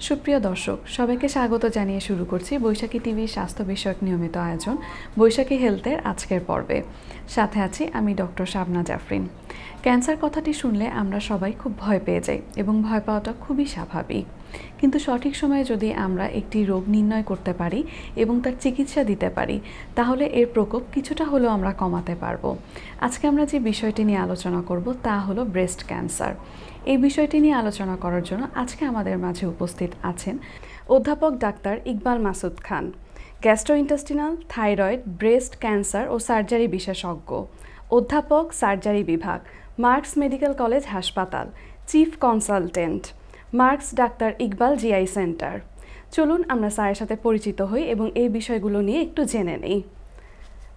সুপ্রিয় দর্শক সবাইকে স্বাগত জানিয়ে শুরু করছি বৈশাখী টিভির স্বাস্থ্য বিষয়ক নিয়মিত আয়োজন বৈশাখী হেলথের আজকের পর্বে। সাথে আছি আমি ডক্টর শাবনা জাফরিন। ক্যান্সার কথাটি শুনলে আমরা সবাই খুব ভয় পেয়ে যাই এবং ভয় পাওয়াটা খুবই স্বাভাবিক, কিন্তু সঠিক সময়ে যদি আমরা একটি রোগ নির্ণয় করতে পারি এবং তার চিকিৎসা দিতে পারি তাহলে এর প্রকোপ কিছুটা হলেও আমরা কমাতে পারবো। আজকে আমরা যে বিষয়টি নিয়ে আলোচনা করব তা হলো ব্রেস্ট ক্যান্সার। এই বিষয়টি নিয়ে আলোচনা করার জন্য আজকে আমাদের মাঝে উপস্থিত আছেন অধ্যাপক ডাক্তার ইকবাল মাসুদ খান, গ্যাস্ট্রোইন্টেস্টিনাল, থাইরয়েড, ব্রেস্ট ক্যান্সার ও সার্জারি বিশেষজ্ঞ, অধ্যাপক, সার্জারি বিভাগ, মার্কস মেডিকেল কলেজ হাসপাতাল, chief consultant, marks doctor Iqbal GI centre. চলুন আমরা স্যারের সাথে পরিচিত হই এবং এই বিষয়গুলো নিয়ে একটু জেনে নিই।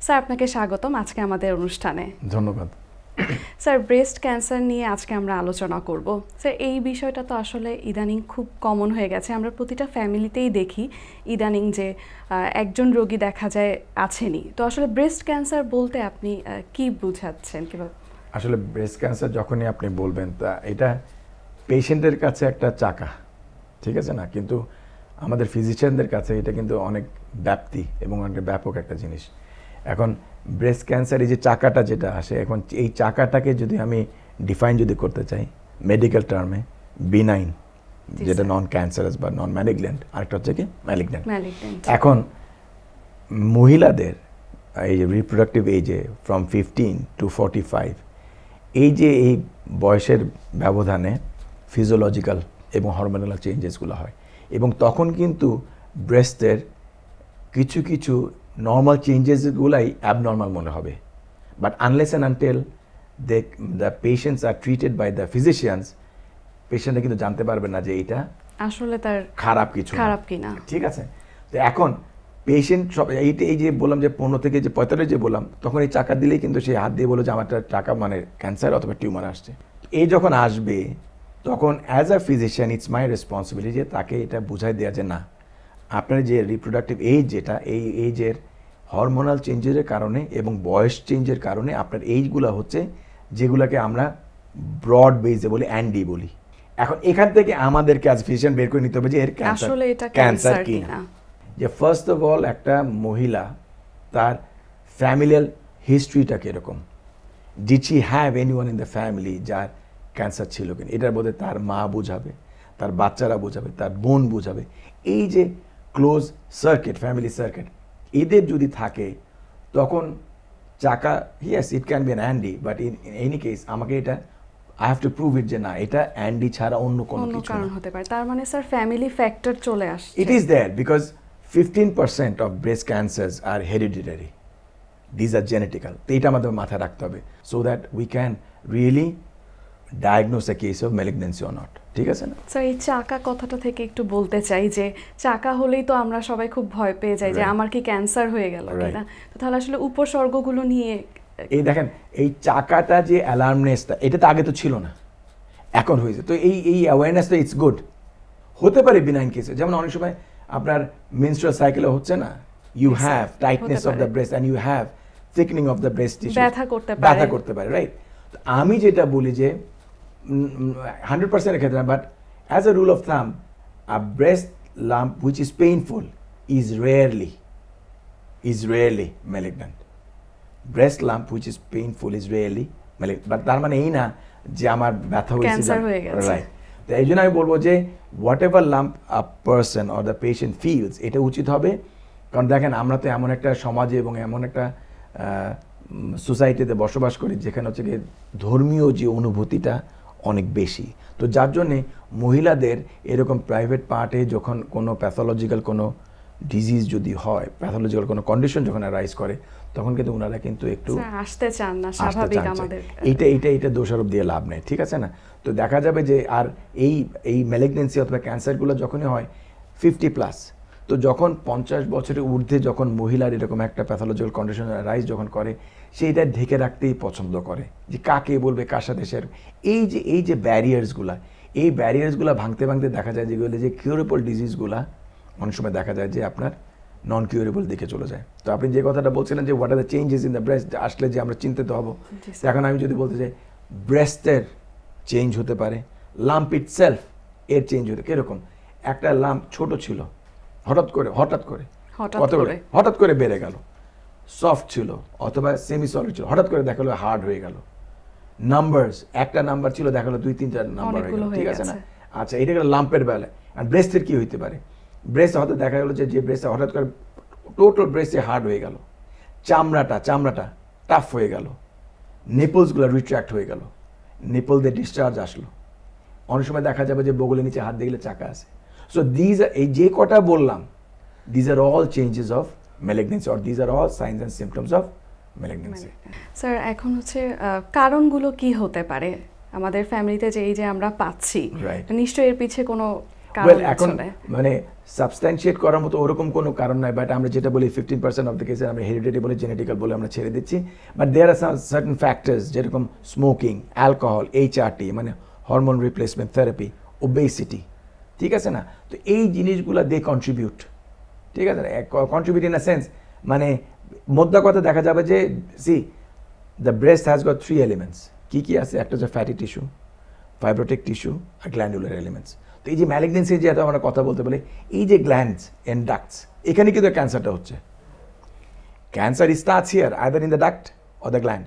স্যার, আপনাকে স্বাগতম আজকে আমাদের অনুষ্ঠানে। ধন্যবাদ। স্যার, ব্রেস্ট ক্যান্সার নিয়ে আজকে আমরা আলোচনা করব। স্যার, এই বিষয়টা তো আসলে ইদানিং খুব কমন হয়ে গেছে, আমরা প্রতিটা ফ্যামিলিতেই দেখি ইদানিং যে একজন রোগী দেখা যায় আছেনই। তো আসলে ব্রেস্ট ক্যান্সার বলতে আপনি কি বুঝাচ্ছেন? কিভাবে আসলে ব্রেস্ট ক্যান্সার যখনই আপনি বলবেন তা এটা পেশেন্টের কাছে একটা চাকা, ঠিক আছে না, কিন্তু আমাদের ফিজিশিয়ানদের কাছে এটা কিন্তু অনেক ব্যাপ্তি এবং অনেক ব্যাপক একটা জিনিস। এখন ব্রেস্ট ক্যান্সার এই যে চাকাটা যেটা আসে, এখন এই চাকাটাকে যদি আমি ডিফাইন যদি করতে চাই মেডিকেল টার্মে, বিনাইন যেটা নন ক্যান্সারাস বা নন ম্যালিগন্যান্ট, আরেকটা হচ্ছে কি ম্যালিগন্যান্ট। এখন মহিলাদের এই যে রিপ্রোডাক্টিভ এজে ফ্রম 15 to 45 এই যে এই বয়সের ব্যবধানে ফিজিওলজিক্যাল এবং হরমোনাল চেঞ্জেসগুলো হয় এবং তখন কিন্তু ব্রেস্টের কিছু কিছু নর্মাল চেঞ্জেসগুলাই অ্যাবনর্মাল মনে হবে, but unless and until the patients are treated by the physicians, পেশেন্টরা কিন্তু জানতে পারবে না যে এটা আসলে তার খারাপ কিনা। ঠিক আছে, তো এখন পেশেন্ট সব এই যে বললাম যে 15 থেকে যে 45 যে বললাম, তখন এই চাকা দিলেই কিন্তু সে হাত দিয়ে বলে যে আমার টাকা মানে ক্যান্সার অথবা টিউমার আসছে। এই যখন আসবে তখন as a physician it's my responsibility যে তাকে এটা বুঝাই দেওয়া যে না, আপনার যে রিপ্রোডাক্টিভ এজ যেটা, এই এজের হরমোনাল চেঞ্জের কারণে এবং বয়স চেঞ্জের কারণে আপনার এইজগুলো হচ্ছে যেগুলোকে আমরা ব্রড বেসে বলি, অ্যান্ডি বলি। এখন এখান থেকে আমাদেরকে অ্যাজ ফিজিশিয়ান বের করে নিতে হবে যে এর ক্যান্সার কি না। যে ফার্স্ট অফ অল একটা মহিলা তার ফ্যামিলিয়াল হিস্ট্রিটা কীরকম, did she have anyone in the family যার ক্যান্সার ছিল কিনা, এটার মধ্যে তার মা বোঝাবে, তার বাচ্চারা বোঝাবে, তার বোন বোঝাবে। এই যে ক্লোজ সার্কিট, ফ্যামিলি সার্কিট, এদের যদি থাকে তখন চাকা, yes it can be an Andy, but in any case আমাকে এটা আই হ্যাভ টু প্রুভ ইট যে না, এটা অ্যান্ডি ছাড়া অন্য কোনো কিছু কারণ হতে পারে। তার মানে স্যার ফ্যামিলি ফ্যাক্টর চলে আসছে। It is there because 15% of breast cancers are hereditary. These are genetical. তো এটা আমাদের মাথায় রাখতে হবে so that we can really diagnose a case of malignancy or not. ঠিক আছে না স্যার? এই চাকা কথাটা থেকে একটু বলতে চাই যে চাকা হলেই তো আমরা সবাই খুব ভয় পেয়ে যাই যে আমার কি ক্যান্সার হয়ে গেল কিনা। তো তাহলে আসলে উপসর্গগুলো নিয়ে এই দেখেন, এই চাকাটা যে অ্যালার্মনেসটা, এটা তো আগে তো ছিল না, এখন হয়েছে। তো এই অ্যাওয়ারনেসটা ইটস গুড। হতে পারে বিনাইন কেসে, যেমন অনেক সময় আপনার মেনস্ট্রুয়াল সাইকেলে হচ্ছে না, you have tightness of the breast and you have thickening of the breast tissue, ব্যথা করতে পারে, রাইট? আমি যেটা বলি যে 100% এর ক্ষেত্রে, but as a rule of থাম, আ breast lump which is painful is rarely malignant. Breast lump which is painful is rarely malignant, but তার মানে এই না যে আমার ব্যথা হয়েছে, রাইট? তো এই জন্য আমি বলবো যে what ever lump a person or the patient feels, এটা উচিত হবে। কারণ দেখেন, আমরা তো এমন একটা সমাজে এবং এমন একটা সোসাইটিতে বসবাস করি যেখানে হচ্ছে কি ধর্মীয় যে অনুভূতিটা অনেক বেশি। তো যার জন্যে মহিলাদের এরকম প্রাইভেট পার্টে যখন কোনো প্যাথোলজিক্যাল কোনো ডিজিজ যদি হয়, প্যাথোলজিক্যাল কোনো কন্ডিশন যখন রাইজ করে, তখন কিন্তু ওনারা কিন্তু একটু আসতে চান না, স্বাভাবিক আমাদের। এইটা দোষারোপ দিয়ে লাভ নেই, ঠিক আছে না? তো দেখা যাবে যে আর এই ম্যালিগন্যান্সি অথবা ক্যান্সারগুলো যখনই হয় 50+, তো যখন 50 বছরের ঊর্ধ্বে যখন মহিলার এরকম একটা প্যাথোলজিক্যাল কন্ডিশন রাইজ যখন করে, সে এটা ঢেকে রাখতেই পছন্দ করে যে কাকে বলবে, কার সাথে শেয়ার। এই যে ব্যারিয়ার্সগুলো ভাঙতে দেখা যায় যেগুলো যে কিউরেবল ডিজিজগুলা অনেক সময় দেখা যায় যে আপনার নন কিউরেবল দিকে চলে যায়। তো আপনি যে কথাটা বলছিলেন যে what are the changes in the breast, আসলে যে আমরা চিন্তিত হব, এখন আমি যদি বলতে চাই ব্রেস্টের চেঞ্জ হতে পারে, লাম্প ইটসেলফ এর চেঞ্জ হতে, কীরকম একটা লাম্প ছোট ছিল, হঠাৎ করে বেড়ে গেল, সফট ছিল অথবা সেমি সলিড ছিল, হঠাৎ করে দেখালো হার্ড হয়ে গেল। নাম্বারস, একটা নাম্বার ছিল দেখালো 2-3-4 নাম্বার হয়ে গেল, ঠিক আছে না? আচ্ছা, এটা গেল লাম্পের বেলা। আর ব্রেস্টের কি হইতে পারে? ব্রেস্ট হয়তো দেখা গেলো যে ব্রেস্টে হঠাৎ করে টোটাল ব্রেস্টে হার্ড হয়ে গেল, চামড়াটা টাফ হয়ে গেল, নিপলসগুলো রিট্র্যাক্ট হয়ে গেল, নিপল দিয়ে ডিসচার্জ আসলো। অনেক সময় দেখা যাবে যে বগলের নিচে হাত দেখলে চাকা আছে। সো দিজ এই যে কটা বললাম, these are all changes of malignancy, or these are all Cynos and symptoms of malignancy. Sir, এখন হচ্ছে কারণগুলো কি হতে পারে আমাদের ফ্যামিলিতে যে এই যে আমরা পাচ্ছি, নিশ্চয়ই এর পিছে কোনো এখন মানে সাবস্ট্যান্সিয়েট করার মতো ওরকম কোনো কারণ নাই, বাট আমরা যেটা বলি 15% অফ দ্য কেসে আমরা হেরিডিটি বলে, জেনেটিক্যাল বলে আমরা ছেড়ে দিচ্ছি। But there are certain factors, যেরকম স্মোকিং, অ্যালকোহল, HRT মানে হরমোন রিপ্লেসমেন্ট থেরাপি, ওবেসিটি, ঠিক আছে না? তো এই জিনিসগুলো দে কন্ট্রিবিউট, ঠিক আছে না? কন্ট্রিবিউট ইন আ সেন্স, মানে মোদ্দা কথা দেখা যাবে যে the breast has got 3 elements. কি আছে? একটা হচ্ছে ফ্যাটি টিস্যু, ফাইব্রোটিক টিস্যু আর গ্ল্যান্ডুলার এলিমেন্টস। তো এই যে ম্যালিগনেন্সি যে এত আমরা কথা বলতে বলি, এই যে গ্ল্যান্ডস এন্ড ডাক্টস, এখানে কিন্তু ক্যান্সারটা হচ্ছে। Cancer starts here either in the duct or the gland.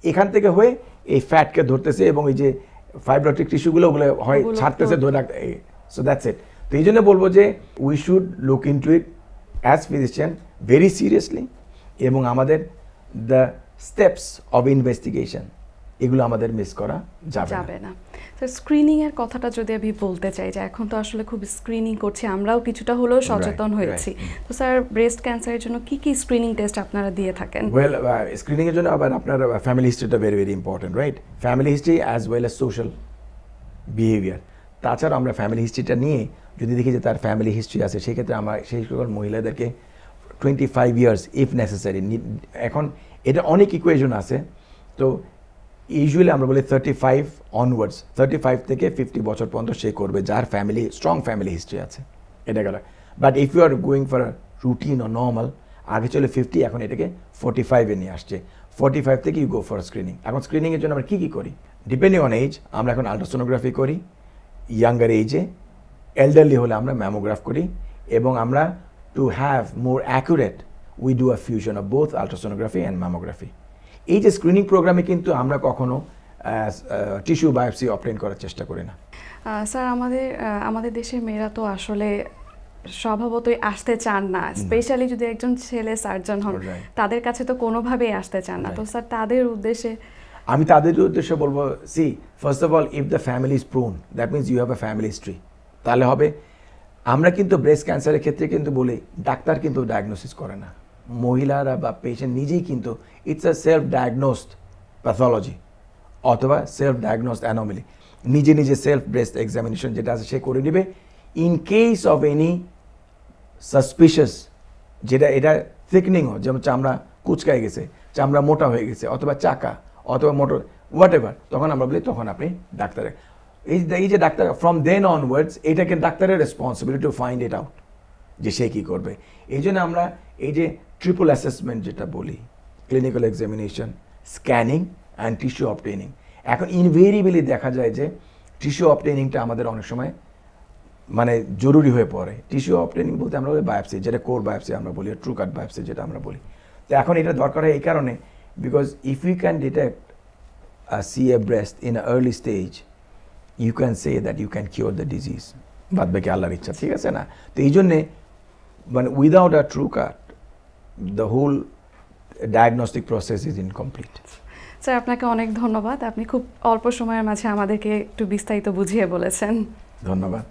এখান থেকে হয়ে এই ফ্যাটকে ধরতেছে এবং এই যে ফাইব্রোটিক টিস্যুগুলো ওগুলো হয় ছাড়তেছে ধরে রাখতে। So that's it. তো এই জন্য বলবো যে we should look into it as physician very seriously, এবং আমাদের দ্য স্টেপস অফ ইনভেস্টিগেশন এগুলো আমাদের মিস করা যাবে না। স্যার, স্ক্রিনিং এর কথাটা যদি আমি বলতে চাই, যে এখন তো আসলে খুব স্ক্রিনিং করছি, আমরাও কিছুটা হলেও সচেতন হয়েছি। তো স্যার, ব্রেস্ট ক্যান্সারের জন্য কি স্ক্রিনিং টেস্ট আপনারা দিয়ে থাকেন? ওয়েল, স্ক্রিনিং এর জন্য আবার আপনার ফ্যামিলি হিস্ট্রিটা very very important, right? Family history as well as social behaviour. তাছাড়া আমরা ফ্যামিলি হিস্ট্রিটা নিয়ে যদি দেখি যে তার ফ্যামিলি হিস্ট্রি আছে, সেক্ষেত্রে আমরা সেই সকল মহিলাদেরকে 25 ইয়ার্স ইফ নেসেসারি, এখন এটা অনেক ইকুয়েশন আছে, তো ইউজুয়ালি আমরা বলি 35 অনওয়ার্ডস, 35 থেকে 50 বছর পর্যন্ত সে করবে যার স্ট্রং ফ্যামিলি হিস্ট্রি আছে, এটা গেল। But if you are going for routine ও নর্মাল, আগে চলে 50, এখন এটাকে 45-এ নিয়ে আসছে। 45 থেকে ইউ গো ফর স্ক্রিনিং। এখন স্ক্রিনিংয়ের জন্য আমরা কী করি? ডিপেন্ডিং অন এজ, আমরা এখন আলট্রাসোনোগ্রাফি করি, ইয়াঙ্গার এজে, এল্ডারলি হলে আমরা ম্যামোগ্রাফ করি, এবং আমরা to have more accurate we do a fusion of both ultrasonography and mammography. এই যে স্ক্রিনিং প্রোগ্রামে কিন্তু আমরা কখনো টিস্যু বায়োপসি অবটেইন করার চেষ্টা করি না। স্যার, আমাদের দেশের মেয়েরা তো আসলে স্বভাবতই আসতে চান না, স্পেশালি যদি একজন ছেলে সার্জন হন, তাদের কাছে তো কোনোভাবেই আসতে চান না। তো স্যার, তাদের উদ্দেশ্যে আমি বলবো, first of all, if the family is prone, that means you have a family history, তাহলে হবে। আমরা কিন্তু ব্রেস্ট ক্যান্সারের ক্ষেত্রে কিন্তু বলি ডাক্তার কিন্তু ডায়াগনোসিস করে না, মহিলারা বা পেশেন্ট নিজেই কিন্তু it's a self diagnosed pathology অথবা সেলফ ডায়াগনোসড অ্যানোমালি। নিজে সেলফ ব্রেস্ট এক্সামিনেশন যেটা আছে সে করে নেবে। In case of any suspicious, এটা থিকনিংও, যেমন চামড়া কুচকায় গেছে, চামড়া মোটা হয়ে গেছে, অথবা চাকা অথবা মোটর হোয়াট এভার, তখন আমরা বলি তখন আপনি ডাক্তারের এই যে ডাক্তার ফ্রম দেন অনওয়ার্ডস, এটাকে ডাক্তারের responsibility to find it out যে সে কী করবে। এই জন্য আমরা এই যে ট্রিপল অ্যাসেসমেন্ট যেটা বলি, clinical examination, scanning and tissue obtaining. এখন ইনভেরিয়েবলি দেখা যায় যে টিস্যু অবটেনিংটা আমাদের অনেক সময় মানে জরুরি হয়ে পড়ে। টিস্যু অবটেনিং বলতে আমরা বলি বায়োপসি, যেটা কোর বায়োপসি আমরা বলি, ট্রু কাট বায়োপসি যেটা আমরা বলি। তো এখন এটা দরকার হয় এই কারণে, because if you can detect see a breast in an early stage, you can say that you can cure the disease. বাদ বাকি আল্লাহর ইচ্ছা, ঠিক আছে না? তো এই জন্যে মানে without a true cut the whole diagnostic process is incomplete. Sir, আপনাকে অনেক ধন্যবাদ, আপনি খুব অল্প সময়ের মাঝে আমাদেরকে একটু বিস্তারিত বুঝিয়ে বলেছেন। ধন্যবাদ।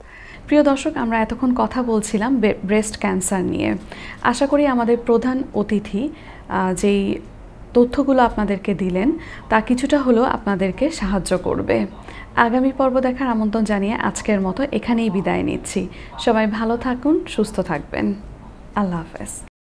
প্রিয় দর্শক, আমরা এতক্ষণ কথা বলছিলাম ব্রেস্ট ক্যান্সার নিয়ে। আশা করি আমাদের প্রধান অতিথি যেই তথ্যগুলো আপনাদেরকে দিলেন তা কিছুটা হলেও আপনাদেরকে সাহায্য করবে। আগামী পর্ব দেখার আমন্ত্রণ জানিয়ে আজকের মতো এখানেই বিদায় নিচ্ছি। সবাই ভালো থাকুন, সুস্থ থাকবেন। আল্লাহ হাফেজ।